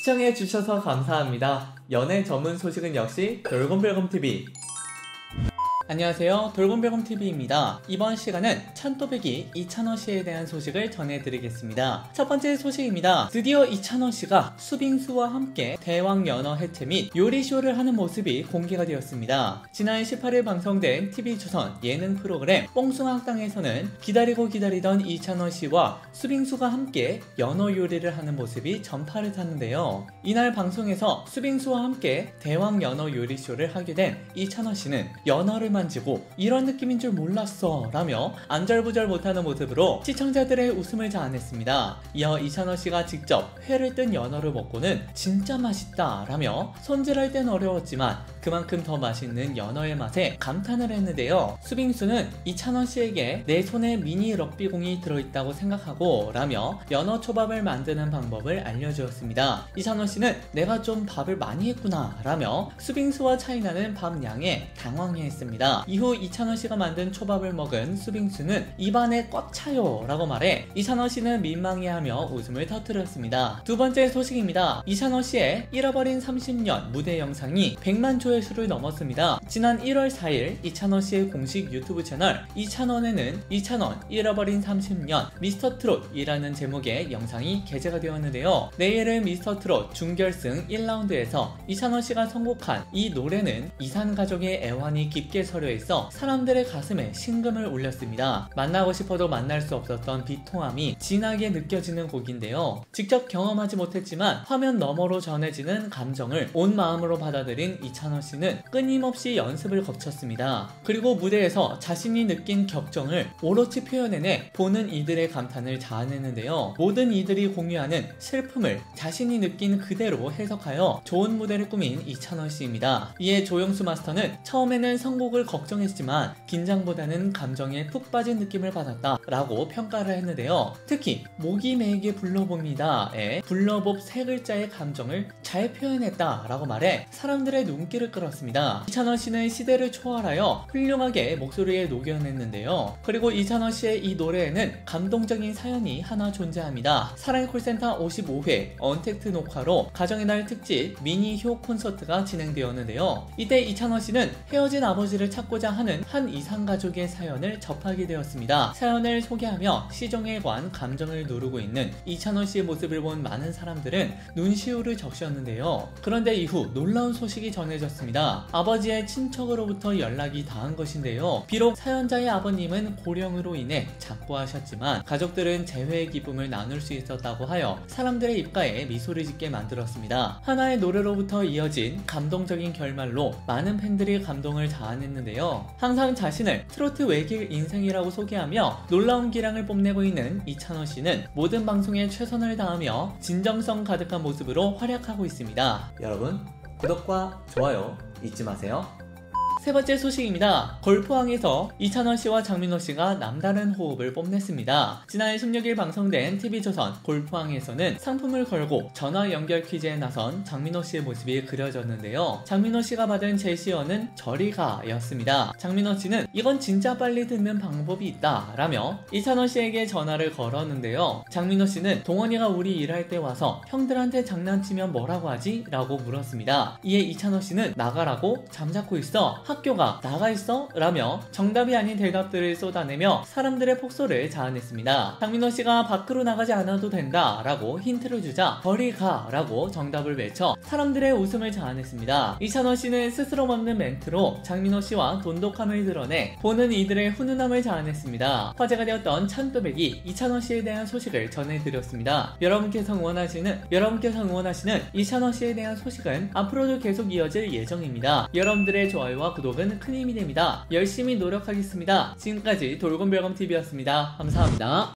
시청해주셔서 감사합니다. 연애 전문 소식은 역시 돌곰별곰TV. 안녕하세요, 돌곰별곰TV입니다. 이번 시간은 찬또배기 이찬원씨에 대한 소식을 전해드리겠습니다. 첫 번째 소식입니다. 드디어 이찬원씨가 수빙수와 함께 대왕연어 해체 및 요리쇼를 하는 모습이 공개가 되었습니다. 지난 18일 방송된 TV조선 예능 프로그램 뽕숭아학당에서는 기다리고 기다리던 이찬원씨와 수빙수가 함께 연어 요리를 하는 모습이 전파를 탔는데요. 이날 방송에서 수빙수와 함께 대왕연어 요리쇼를 하게 된 이찬원씨는 연어를 만지고 이런 느낌인 줄 몰랐어 라며 안절부절 못하는 모습으로 시청자들의 웃음을 자아냈습니다. 이어 이찬원씨가 직접 회를 뜬 연어를 먹고는 진짜 맛있다 라며 손질할 땐 어려웠지만 그만큼 더 맛있는 연어의 맛에 감탄을 했는데요. 수빙수는 이찬원씨에게 내 손에 미니 럭비공이 들어있다고 생각하고 라며 연어 초밥을 만드는 방법을 알려주었습니다. 이찬원씨는 내가 좀 밥을 많이 했구나 라며 수빙수와 차이나는 밥 양에 당황해했습니다. 이후 이찬원씨가 만든 초밥을 먹은 수빙수는 입안에 꽉 차요 라고 말해 이찬원씨는 민망해하며 웃음을 터뜨렸습니다. 두 번째 소식입니다. 이찬원씨의 잃어버린 30년 무대 영상이 100만 조회수를 넘었습니다. 지난 1월 4일 이찬원씨의 공식 유튜브 채널 이찬원에는 이찬원 잃어버린 30년 미스터트롯이라는 제목의 영상이 게재가 되었는데요. 내일은 미스터트롯 준결승 1라운드에서 이찬원씨가 선곡한 이 노래는 이산가족의 애환이 깊게 서려 있어 사람들의 가슴에 심금을 울렸습니다. 만나고 싶어도 만날 수 없었던 비통함이 진하게 느껴지는 곡인데요. 직접 경험하지 못했지만 화면 너머로 전해지는 감정을 온 마음으로 받아들인 이찬원씨는 끊임없이 연습을 거쳤습니다. 그리고 무대에서 자신이 느낀 격정을 오롯이 표현해내 보는 이들의 감탄을 자아냈는데요. 모든 이들이 공유하는 슬픔을 자신이 느낀 그대로 해석하여 좋은 무대를 꾸민 이찬원씨입니다. 이에 조영수 마스터는 처음에는 선곡을 걱정했지만 긴장보다는 감정에 푹 빠진 느낌을 받았다 라고 평가를 했는데요. 특히 목이 메이게 불러봅니다에 불러봅 세 글자의 감정을 잘 표현했다 라고 말해 사람들의 눈길을 끌었습니다. 이찬원씨는 시대를 초월하여 훌륭하게 목소리에 녹여냈는데요. 그리고 이찬원씨의 이 노래에는 감동적인 사연이 하나 존재합니다. 사랑의 콜센터 55회 언택트 녹화로 가정의 날 특집 미니효 콘서트가 진행되었는데요. 이때 이찬원씨는 헤어진 아버지를 찾고자 하는 한 이산가족의 사연을 접하게 되었습니다. 사연을 소개하며 시종에 관한 감정을 누르고 있는 이찬원씨의 모습을 본 많은 사람들은 눈시울을 적셨는데요. 그런데 이후 놀라운 소식이 전해졌습니다. 아버지의 친척으로부터 연락이 닿은 것인데요. 비록 사연자의 아버님은 고령으로 인해 작고하셨지만 가족들은 재회의 기쁨을 나눌 수 있었다고 하여 사람들의 입가에 미소를 짓게 만들었습니다. 하나의 노래로부터 이어진 감동적인 결말로 많은 팬들이 감동을 자아냈는데요. 항상 자신을 트로트 외길 인생이라고 소개하며 놀라운 기량을 뽐내고 있는 이찬원씨는 모든 방송에 최선을 다하며 진정성 가득한 모습으로 활약하고 있습니다. 여러분 구독과 좋아요 잊지 마세요. 세 번째 소식입니다. 골프왕에서 이찬원씨와 장민호씨가 남다른 호흡을 뽐냈습니다. 지난 16일 방송된 TV조선 골프왕에서는 상품을 걸고 전화 연결 퀴즈에 나선 장민호씨의 모습이 그려졌는데요. 장민호씨가 받은 제시어는 저리가 였습니다. 장민호씨는 이건 진짜 빨리 듣는 방법이 있다 라며 이찬원씨에게 전화를 걸었는데요. 장민호씨는 동원이가 우리 일할 때 와서 형들한테 장난치면 뭐라고 하지? 라고 물었습니다. 이에 이찬원씨는 나가라고? 잠자코 있어? 학교가 나가있어? 라며 정답이 아닌 대답들을 쏟아내며 사람들의 폭소를 자아냈습니다. 장민호씨가 밖으로 나가지 않아도 된다 라고 힌트를 주자 저리 가 라고 정답을 외쳐 사람들의 웃음을 자아냈습니다. 이찬원씨는 스스럼 없는 멘트로 장민호씨와 돈독함을 드러내 보는 이들의 훈훈함을 자아냈습니다. 화제가 되었던 찬또배기 이찬원씨에 대한 소식을 전해드렸습니다. 여러분께서 응원하시는 이찬원씨에 대한 소식은 앞으로도 계속 이어질 예정입니다. 여러분들의 좋아요와 구독은 큰 힘이 됩니다. 열심히 노력하겠습니다. 지금까지 돌곰별곰TV였습니다. 감사합니다.